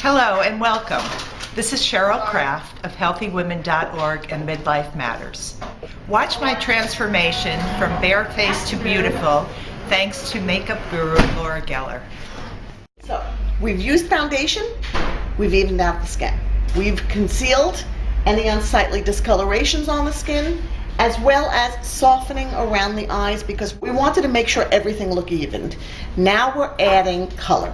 Hello and welcome. This is Cheryl Kraft of healthywomen.org and Midlife Matters. Watch my transformation from bare-faced to beautiful thanks to makeup guru Laura Geller. So, we've used foundation, we've evened out the skin. We've concealed any unsightly discolorations on the skin, as well as softening around the eyes because we wanted to make sure everything looked evened. Now we're adding color.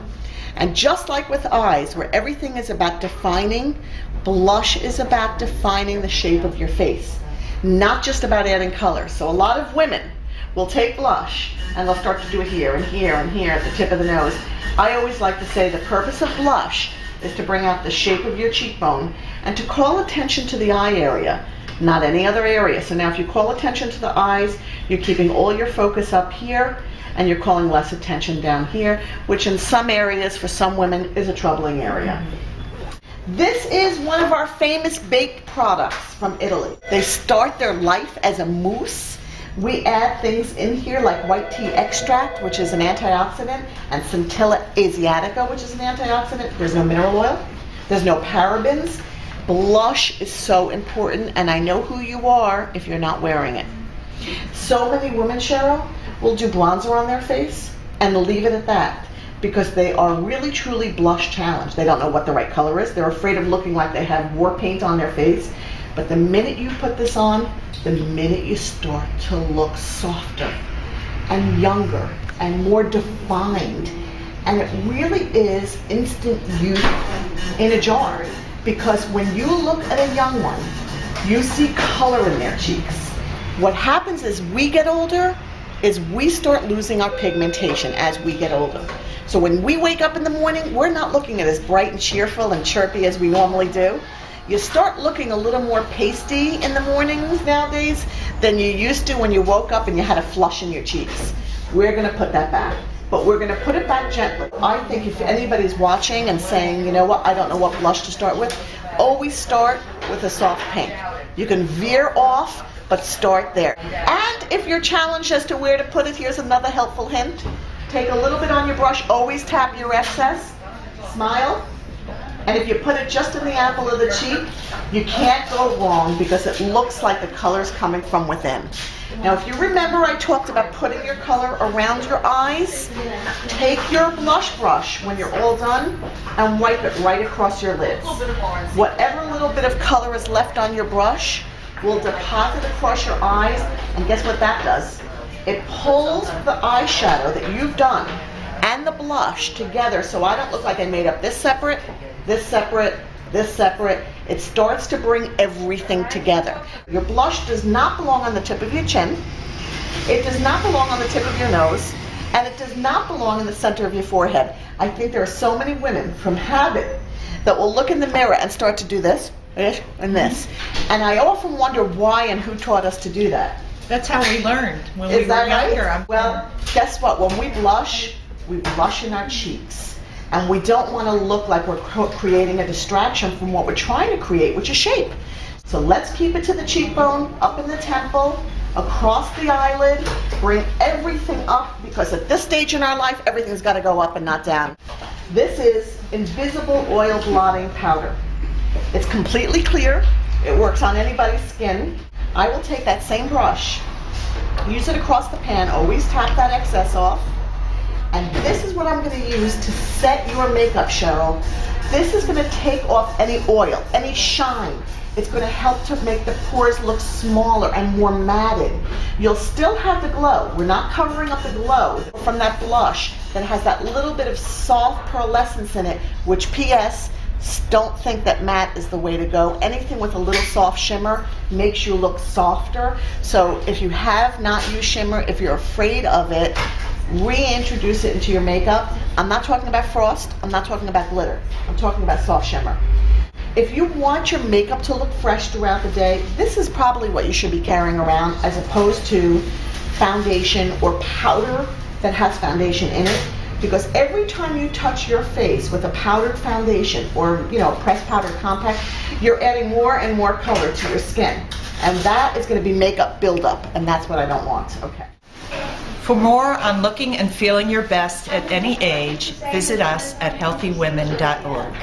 And just like with eyes, where everything is about defining, blush is about defining the shape of your face, not just about adding color. So a lot of women will take blush and they'll start to do it here and here and here at the tip of the nose. I always like to say the purpose of blush is to bring out the shape of your cheekbone and to call attention to the eye area, not any other area. So now if you call attention to the eyes, you're keeping all your focus up here and you're calling less attention down here, which in some areas for some women is a troubling area. This is one of our famous baked products from Italy. They start their life as a mousse. We add things in here like white tea extract, which is an antioxidant, and Centella asiatica, which is an antioxidant. There's no mineral oil, there's no parabens. Blush is so important, and I know who you are if you're not wearing it. So many women, Cheryl, will do bronzer on their face and leave it at that because they are really truly blush challenged. They don't know what the right color is. They're afraid of looking like they have war paint on their face. But the minute you put this on, the minute you start to look softer and younger and more defined, and it really is instant youth in a jar. Because when you look at a young one, you see color in their cheeks. What happens as we get older is we start losing our pigmentation as we get older. So when we wake up in the morning, we're not looking at as bright and cheerful and chirpy as we normally do. You start looking a little more pasty in the mornings nowadays than you used to when you woke up and you had a flush in your cheeks. We're going to put that back. But we're going to put it back gently. I think if anybody's watching and saying, you know what, I don't know what blush to start with, always start with a soft pink. You can veer off, but start there. And if you're challenged as to where to put it, here's another helpful hint. Take a little bit on your brush, always tap your excess, smile, and if you put it just in the apple of the cheek, you can't go wrong because it looks like the color's coming from within. Now if you remember I talked about putting your color around your eyes, take your blush brush when you're all done and wipe it right across your lids. Whatever little bit of color is left on your brush will deposit across your eyes, and guess what that does? It pulls the eyeshadow that you've done and the blush together so I don't look like I made up this separate, this separate, this separate. It starts to bring everything together. Your blush does not belong on the tip of your chin, it does not belong on the tip of your nose, and it does not belong in the center of your forehead. I think there are so many women from habit that will look in the mirror and start to do this and this. And I often wonder why and who taught us to do that. That's how we learned when we were younger. Well, guess what? When we blush in our cheeks. And we don't want to look like we're creating a distraction from what we're trying to create, which is shape. So let's keep it to the cheekbone, up in the temple, across the eyelid, bring everything up because at this stage in our life, everything's got to go up and not down. This is Invisible Oil Blotting Powder. It's completely clear. It works on anybody's skin. I will take that same brush, use it across the pan, always tap that excess off. And this is what I'm going to use to set your makeup, Cheryl. This is going to take off any oil, any shine. It's going to help to make the pores look smaller and more matted. You'll still have the glow. We're not covering up the glow from that blush that has that little bit of soft pearlescence in it, which P.S. don't think that matte is the way to go. Anything with a little soft shimmer makes you look softer. So if you have not used shimmer, if you're afraid of it, reintroduce it into your makeup. I'm not talking about frost, I'm not talking about glitter, I'm talking about soft shimmer. If you want your makeup to look fresh throughout the day, this is probably what you should be carrying around as opposed to foundation or powder that has foundation in it. Because every time you touch your face with a powdered foundation or pressed powder compact, you're adding more and more color to your skin. And that is going to be makeup buildup, and that's what I don't want. Okay. For more on looking and feeling your best at any age, visit us at healthywomen.org.